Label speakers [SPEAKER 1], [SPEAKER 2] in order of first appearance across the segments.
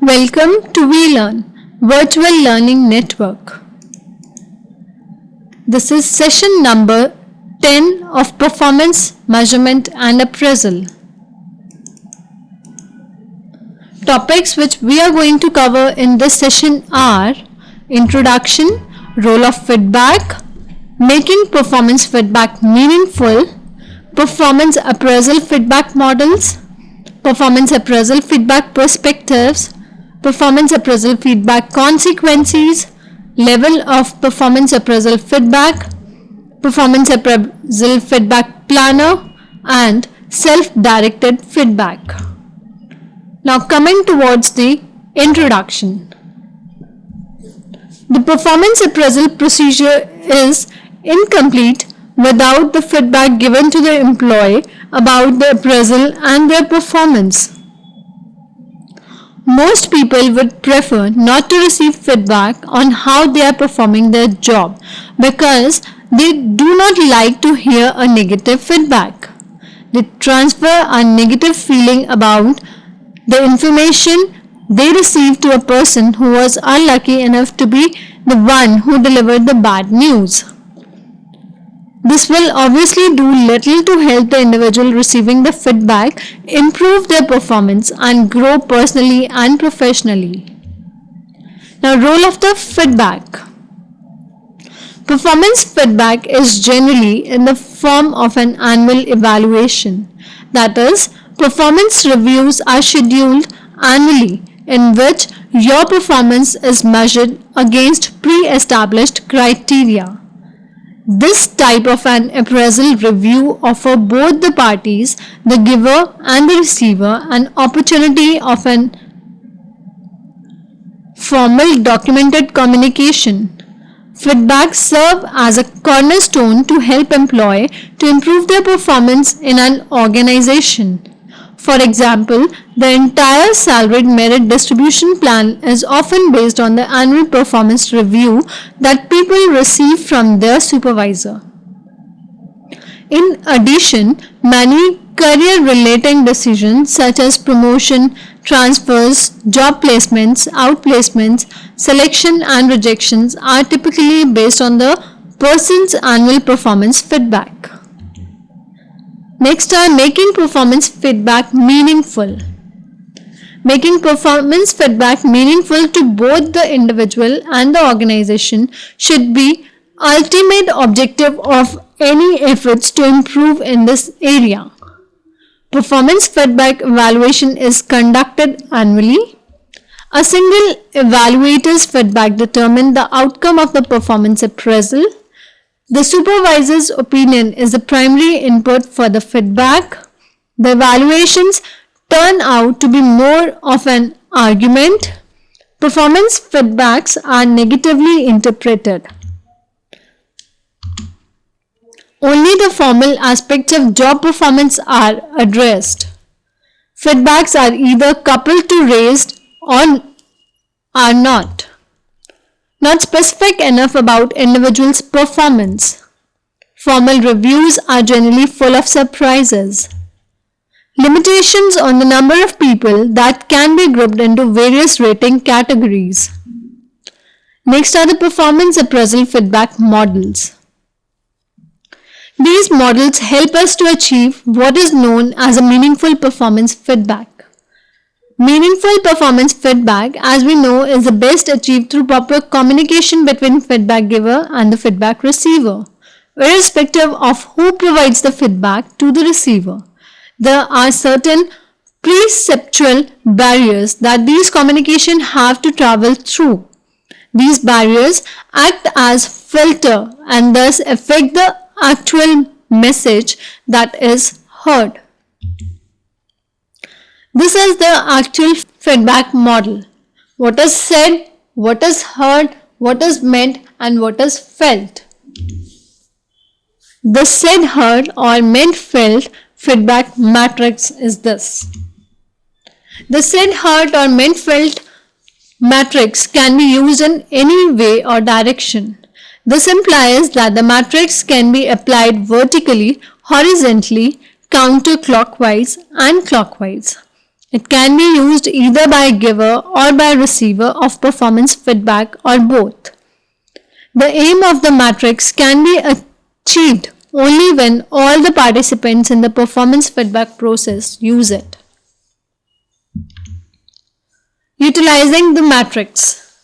[SPEAKER 1] Welcome to WeLearn, Virtual Learning Network. This is session number 10 of Performance Measurement and Appraisal. Topics which we are going to cover in this session are Introduction, Role of Feedback, Making Performance Feedback Meaningful, Performance Appraisal Feedback Models, Performance Appraisal Feedback Perspectives, Performance Appraisal Feedback Consequences, Level of Performance Appraisal Feedback, Performance Appraisal Feedback Planner, and Self-Directed Feedback. Now coming towards the introduction. The performance appraisal procedure is incomplete without the feedback given to the employee about the appraisal and their performance. Most people would prefer not to receive feedback on how they are performing their job because they do not like to hear a negative feedback. They transfer a negative feeling about the information they received to a person who was unlucky enough to be the one who delivered the bad news. This will obviously do little to help the individual receiving the feedback improve their performance and grow personally and professionally. Now, role of the feedback. Performance feedback is generally in the form of an annual evaluation. That is, performance reviews are scheduled annually in which your performance is measured against pre-established criteria. This type of an appraisal review offers both the parties, the giver and the receiver, an opportunity of an formal documented communication. Feedback serves as a cornerstone to help employees to improve their performance in an organization. For example, the entire salaried merit distribution plan is often based on the annual performance review that people receive from their supervisor. In addition, many career-related decisions such as promotion, transfers, job placements, outplacements, selection and rejections are typically based on the person's annual performance feedback. Next are making performance feedback meaningful. Making performance feedback meaningful to both the individual and the organization should be ultimate objective of any efforts to improve in this area. Performance feedback evaluation is conducted annually. A single evaluator's feedback determines the outcome of the performance appraisal. The supervisor's opinion is the primary input for the feedback. The evaluations turn out to be more of an argument. Performance feedbacks are negatively interpreted. Only the formal aspects of job performance are addressed. Feedbacks are either coupled to raised or are not specific enough about individuals' performance. Formal reviews are generally full of surprises. Limitations on the number of people that can be grouped into various rating categories. Next are the performance appraisal feedback models. These models help us to achieve what is known as a meaningful performance feedback. Meaningful performance feedback, as we know, is the best achieved through proper communication between feedback giver and the feedback receiver, irrespective of who provides the feedback to the receiver. There are certain perceptual barriers that these communications have to travel through. These barriers act as filter and thus affect the actual message that is heard. This is the actual feedback model. What is said, what is heard, what is meant, and what is felt. The said, heard, or meant, felt feedback matrix is this. The said, heard, or meant, felt matrix can be used in any way or direction. This implies that the matrix can be applied vertically, horizontally, counterclockwise, and clockwise. It can be used either by giver or by receiver of performance feedback or both. The aim of the matrix can be achieved only when all the participants in the performance feedback process use it. Utilizing the matrix,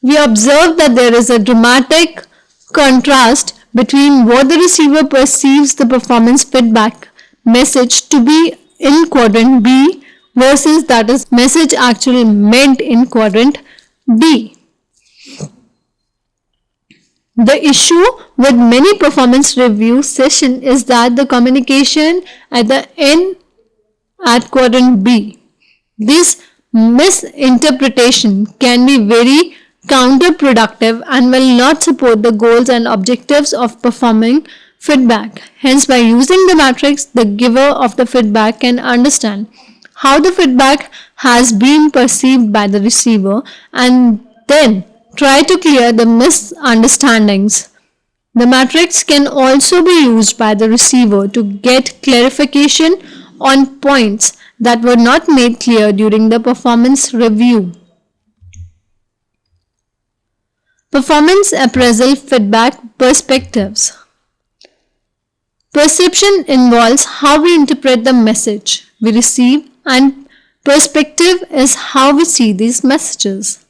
[SPEAKER 1] we observe that there is a dramatic contrast between what the receiver perceives the performance feedback message to be in quadrant B versus that is message actually meant in quadrant D. The issue with many performance review sessions is that the communication at the end at quadrant B. This misinterpretation can be very counterproductive and will not support the goals and objectives of performing feedback. Hence, by using the matrix, the giver of the feedback can understand how the feedback has been perceived by the receiver and then try to clear the misunderstandings. The matrix can also be used by the receiver to get clarification on points that were not made clear during the performance review. Performance appraisal feedback perspectives. Perception involves how we interpret the message we receive, and perspective is how we see these messages.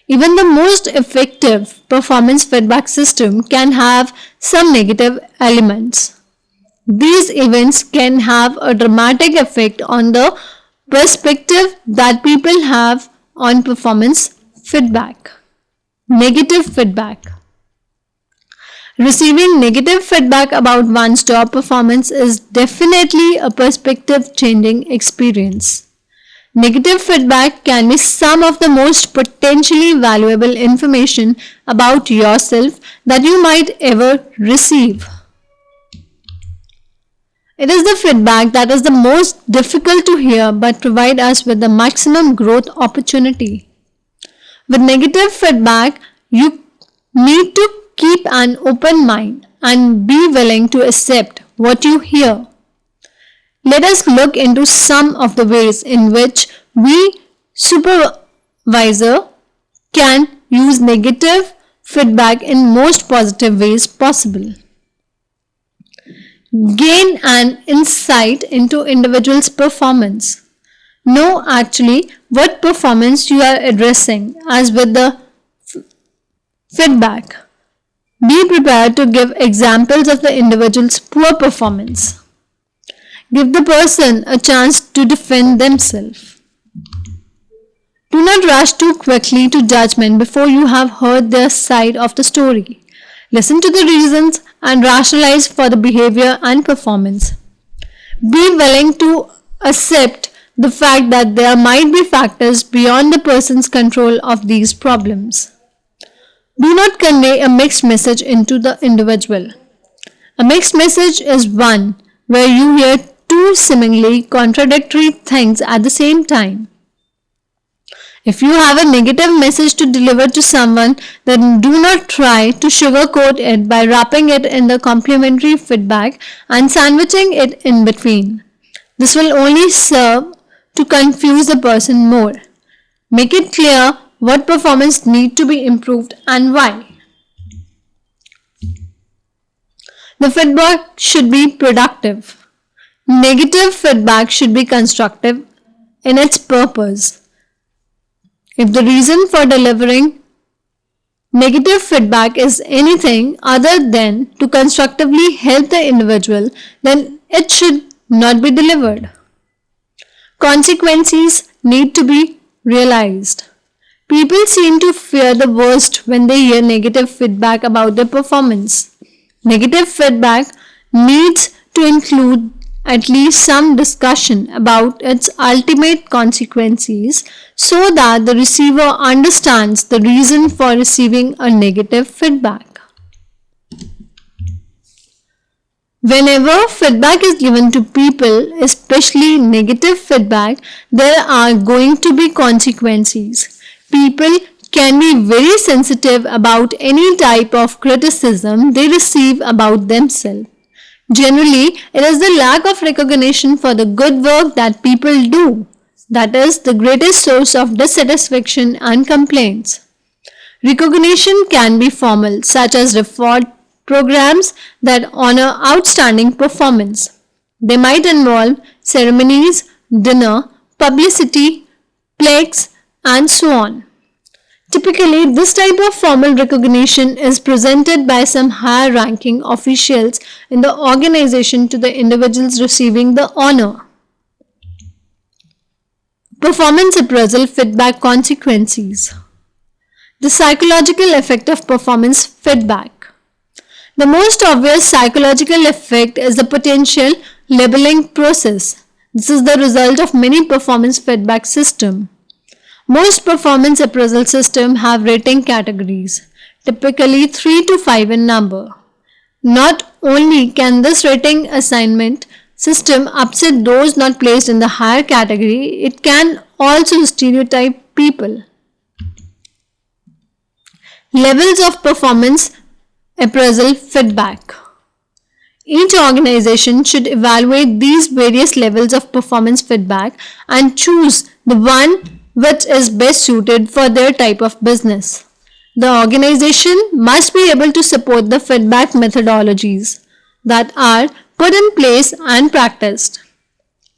[SPEAKER 1] Even the most effective performance feedback system can have some negative elements. These events can have a dramatic effect on the perspective that people have on performance feedback. Negative feedback. Receiving negative feedback about one's job performance is definitely a perspective changing experience. Negative feedback can be some of the most potentially valuable information about yourself that you might ever receive. It is the feedback that is the most difficult to hear but provide us with the maximum growth opportunity. With negative feedback, you need to keep an open mind and be willing to accept what you hear. Let us look into some of the ways in which we supervisor can use negative feedback in most positive ways possible. Gain an insight into individual's performance. Know actually what performance you are addressing as with the feedback. Be prepared to give examples of the individual's poor performance. Give the person a chance to defend themselves. Do not rush too quickly to judgment before you have heard their side of the story. Listen to the reasons and rationalize for the behavior and performance. Be willing to accept the fact that there might be factors beyond the person's control of these problems. Do not convey a mixed message into the individual. A mixed message is one where you hear two seemingly contradictory things at the same time. If you have a negative message to deliver to someone, then do not try to sugarcoat it by wrapping it in the complimentary feedback and sandwiching it in between. This will only serve to confuse the person more. Make it clear what performance needs to be improved and why. The feedback should be productive. Negative feedback should be constructive in its purpose. If the reason for delivering negative feedback is anything other than to constructively help the individual, then it should not be delivered. Consequences need to be realized. People seem to fear the worst when they hear negative feedback about their performance. Negative feedback needs to include at least some discussion about its ultimate consequences so that the receiver understands the reason for receiving a negative feedback. Whenever feedback is given to people, especially negative feedback, there are going to be consequences. People can be very sensitive about any type of criticism they receive about themselves. Generally, it is the lack of recognition for the good work that people do that is the greatest source of dissatisfaction and complaints. Recognition can be formal, such as reward programs that honor outstanding performance. They might involve ceremonies, dinner, publicity, plaques, and so on. Typically, this type of formal recognition is presented by some higher ranking officials in the organization to the individuals receiving the honor. Performance appraisal feedback consequences. The psychological effect of performance feedback. The most obvious psychological effect is the potential labeling process. This is the result of many performance feedback systems. Most performance appraisal systems have rating categories, typically 3 to 5 in number. Not only can this rating assignment system upset those not placed in the higher category, it can also stereotype people. Levels of performance appraisal feedback. Each organization should evaluate these various levels of performance feedback and choose the one which is best suited for their type of business. The organization must be able to support the feedback methodologies that are put in place and practiced.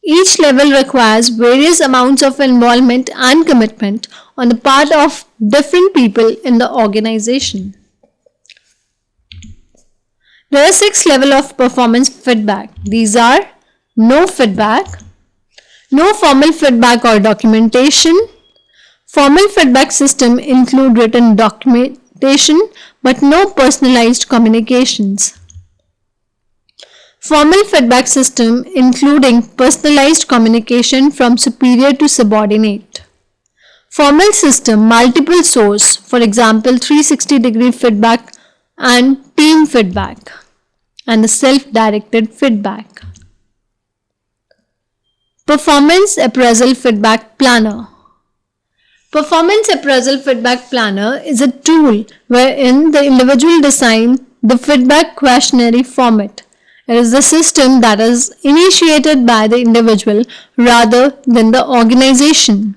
[SPEAKER 1] Each level requires various amounts of involvement and commitment on the part of different people in the organization. There are 6 levels of performance feedback. These are no feedback, no formal feedback or documentation. Formal feedback system include written documentation but no personalized communications. Formal feedback system including personalized communication from superior to subordinate. Formal system multiple source, for example 360-degree feedback and team feedback, and the self-directed feedback. Performance appraisal feedback planner. Performance appraisal feedback planner is a tool wherein the individual designs the feedback questionnaire format. It is the system that is initiated by the individual rather than the organization.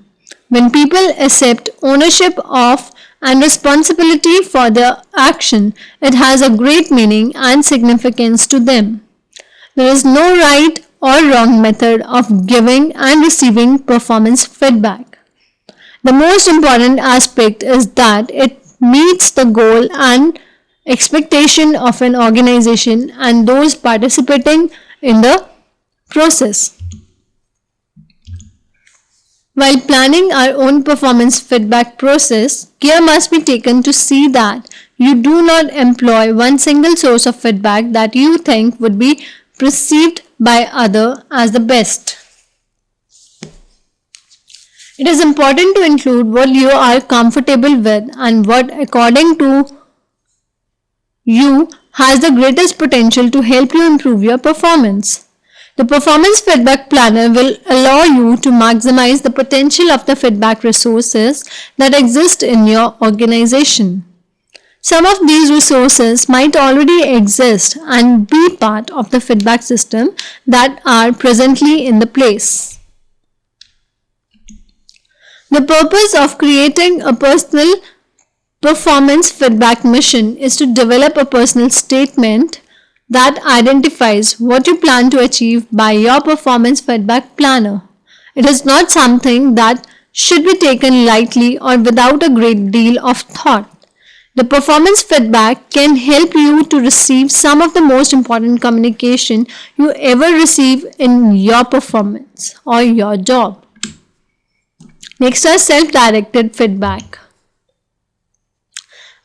[SPEAKER 1] When people accept ownership of and responsibility for their action, it has a great meaning and significance to them. There is no right or wrong method of giving and receiving performance feedback. The most important aspect is that it meets the goal and expectation of an organization and those participating in the process. While planning our own performance feedback process, care must be taken to see that you do not employ one single source of feedback that you think would be perceived by others as the best. It is important to include what you are comfortable with and what, according to you, has the greatest potential to help you improve your performance. The performance feedback planner will allow you to maximize the potential of the feedback resources that exist in your organization. Some of these resources might already exist and be part of the feedback system that are presently in the place. The purpose of creating a personal performance feedback mission is to develop a personal statement that identifies what you plan to achieve by your performance feedback planner. It is not something that should be taken lightly or without a great deal of thought. The performance feedback can help you to receive some of the most important communication you ever receive in your performance or your job. Next is self-directed feedback.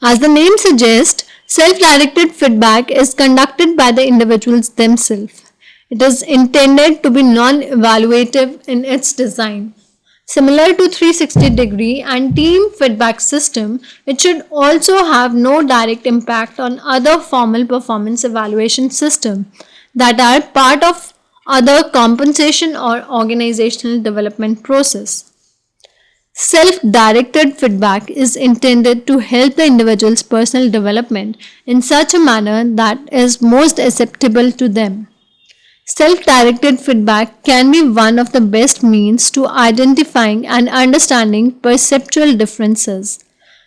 [SPEAKER 1] As the name suggests, self-directed feedback is conducted by the individuals themselves. It is intended to be non-evaluative in its design. Similar to 360-degree and team feedback system, it should also have no direct impact on other formal performance evaluation systems that are part of other compensation or organizational development process. Self-directed feedback is intended to help the individual's personal development in such a manner that is most acceptable to them. Self-directed feedback can be one of the best means to identifying and understanding perceptual differences.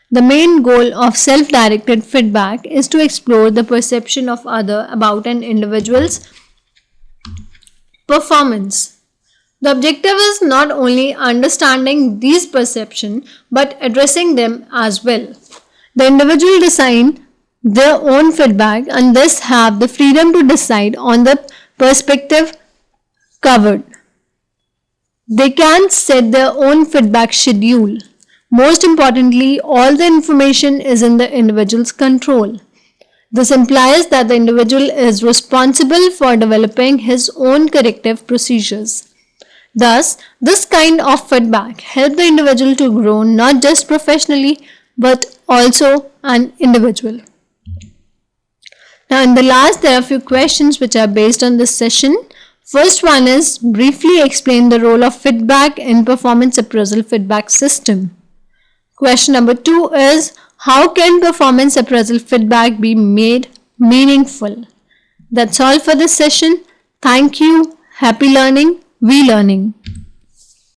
[SPEAKER 1] The main goal of self-directed feedback is to explore the perception of other about an individual's performance. The objective is not only understanding these perceptions but addressing them as well. The individual design their own feedback and thus have the freedom to decide on the perspective covered. They can set their own feedback schedule. Most importantly, all the information is in the individual's control. This implies that the individual is responsible for developing his own corrective procedures. Thus, this kind of feedback helps the individual to grow not just professionally but also an individual. Now, in the last, there are a few questions which are based on this session. First one is briefly explain the role of feedback in performance appraisal feedback system. Question number 2 is how can performance appraisal feedback be made meaningful? That's all for this session. Thank you. Happy learning. We learning.